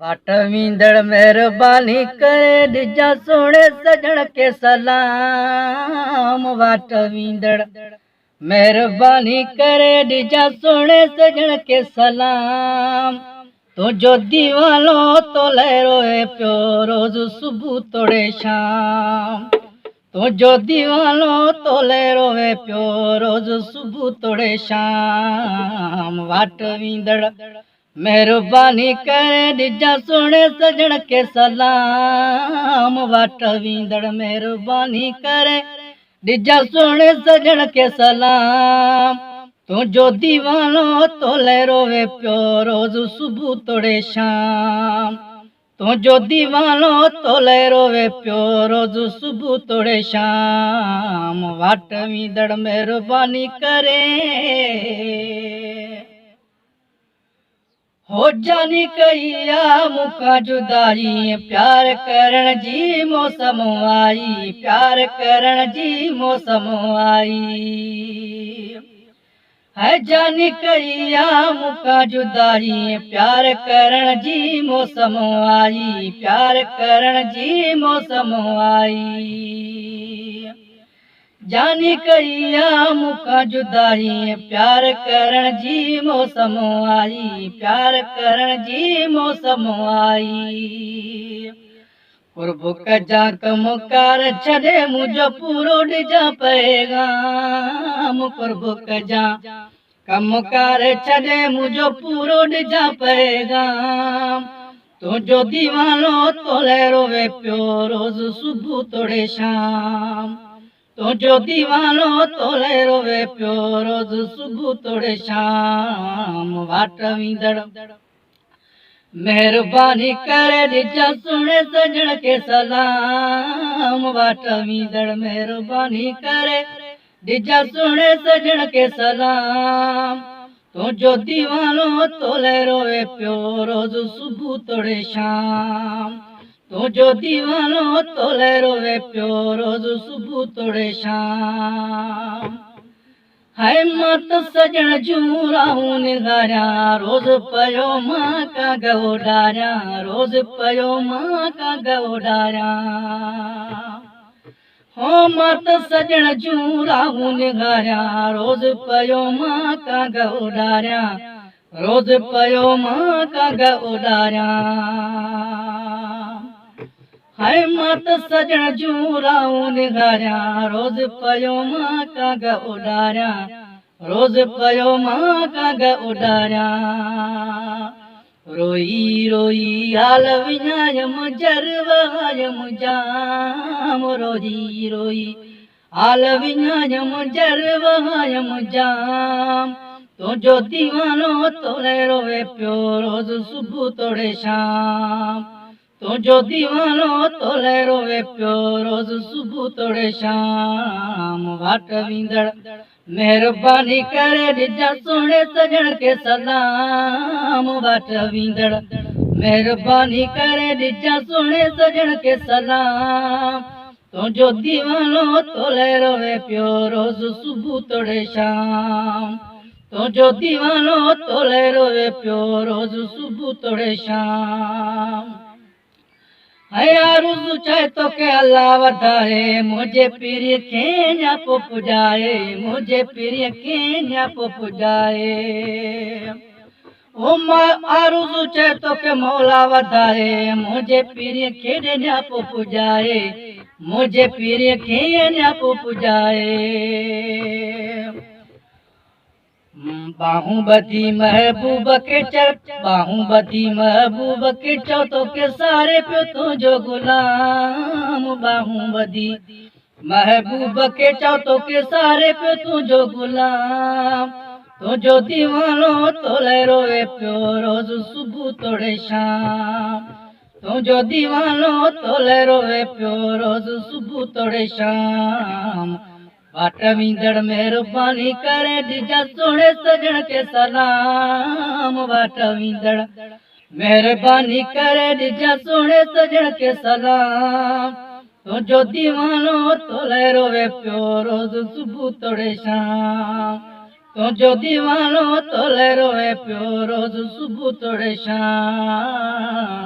वाट वींदड़ महिरबानी करे ॾिजा सोणे सजण के सलाम। वाट वींदड़ महिरबानी करे ॾिजा सोणे सजण के सलाम। तुंहिंजो दीवानो तो लहरोए पियो रोज़ सुबुह तोड़े शाम। तुंहिंजो दीवानो तो लहरोए पियो रोज़ सुबुह तोड़े शाम। वाट वींदड़ महिरबानी करे ॾिजा सोणे सजण के सलाम। वाट वींदड़ महिरबानी करे ॾिजा सोणे सजण के सलाम। तुंहिंजो दीवानो तो लहरोए पियो रोज़ सुबुह तोड़े शाम। तुंहिंजो दीवानो तो लहरोए पियो रोज़ सुबुह तोड़े शाम। वाट वींदड़ महिरबानी करे हो जानी कई आ मूंखां जुदाई। प्यार करण जी मौसम आई, प्यार करण जी मौसम आई। है जानी कई आ मूंखां जुदाई। प्यार करण जी मौसम आई, प्यार करण जी मौसम आई। जानी कई आ मूंखां जुदाई। प्यार करण जी मौसम आई, प्यार करण जी मौसम आई। कुर्ब कजा कमकार छॾे मुंहिंजो पूरो ॾिजा पैगाम। कुर्ब कजा कमकार छॾे मुंहिंजो पूरो ॾिजा पैगाम। तुंहिंजो दीवानो तो लहरोए पियो रोज़ सुबुह तोड़े शाम। तुंहिंजो दीवानो तो लहरोए पियो रोज़ सुबुह तोड़े शाम। वाट वींदड़ महिरबानी करे ॾिजा सोणे सजण के सलाम। वाट वींदड़ महिरबानी करे ॾिजा सोणे सजण के सलाम। तुंहिंजो दीवानो तो लहरोए पियो रोज़ सुबुह तोड़े शाम। तुंहिंजो दीवानो तो लहरोए पियो रोज़ सुबुह तोड़े शाम। है मां त सजण जूं राहूं निहारियां रोज़ पियो मां काग उॾारियां, रोज़ पियो मां काग उॾारियां। हो मां त सजण जूं राहूं निहारियां रोज़ पियो मां काग उॾारियां, रोज़ पियो मां काग उॾारियां। है मां त सजण जूं राहूं निहारियां रोज़ पियो मां काग उॾारियां, रोज़ पियो मां काग उॾारियां। रोई रोई हाल विञायम जर वहायम जाम। रोई रोई हाल विञायम जर वहायम जाम। तुंहिंजो दीवानो तो लहरोए पियो रोज़ सुबुह तोड़े शाम। तुंहिंजो दीवानो तो लहरोए पियो रोज़ सुबुह तोड़े शाम। वाट वींदड़ महिरबानी करे ॾिजा सोणे सजण के सलाम। वाट वींदड़ महिरबानी करे ॾिजा सोणे सजण के सलाम। तुंहिंजो दीवानो तो लहरोए पियो रोज़ सुबुह तोड़े शाम। तुंहिंजो दीवानो तो लहरोए पियो रोज़ सुबुह तोड़े शाम। है आरज़ू चाहे तो के अल्लाह वधाए मुंहिंजे पीर खे न्यापो पुॼाए, मुंहिंजे पीर खे न्यापो पुॼाए। ओ मां आरज़ू चाहे तो के मौला वधाए मुंहिंजे पीर खे न्यापो पुॼाए, मुंहिंजे पीर खे न्यापो पुॼाए। बाहूं ॿधी महबूब खे चओ, बाहूं ॿधी महबूब खे चओ तो के सारे पियो तुंहिंजो गुलाम। बाहूं ॿधी महबूब खे चओ तो के सारे पियो तुंहिंजो गुलाम। तुंहिंजो दीवानो तो लहरोए पियो रोज़ सुबुह तोड़े शाम। तुंहिंजो दीवानो तो लहरोए पियो रोज़ सुबुह तोड़े शाम। वाट वींदड़ महिरबानी करे ॾिजा सोणे सजण के सलाम। वाट वींदड़ महिरबानी करे ॾिजा सोणे सजण के सलाम। तुंहिंजो दीवानो तो लहरोए पियो रोज़ सुबुह तोड़े शाम। तुंहिंजो दीवानो तो लहरोए पियो रोज़ सुबुह तोड़े शाम।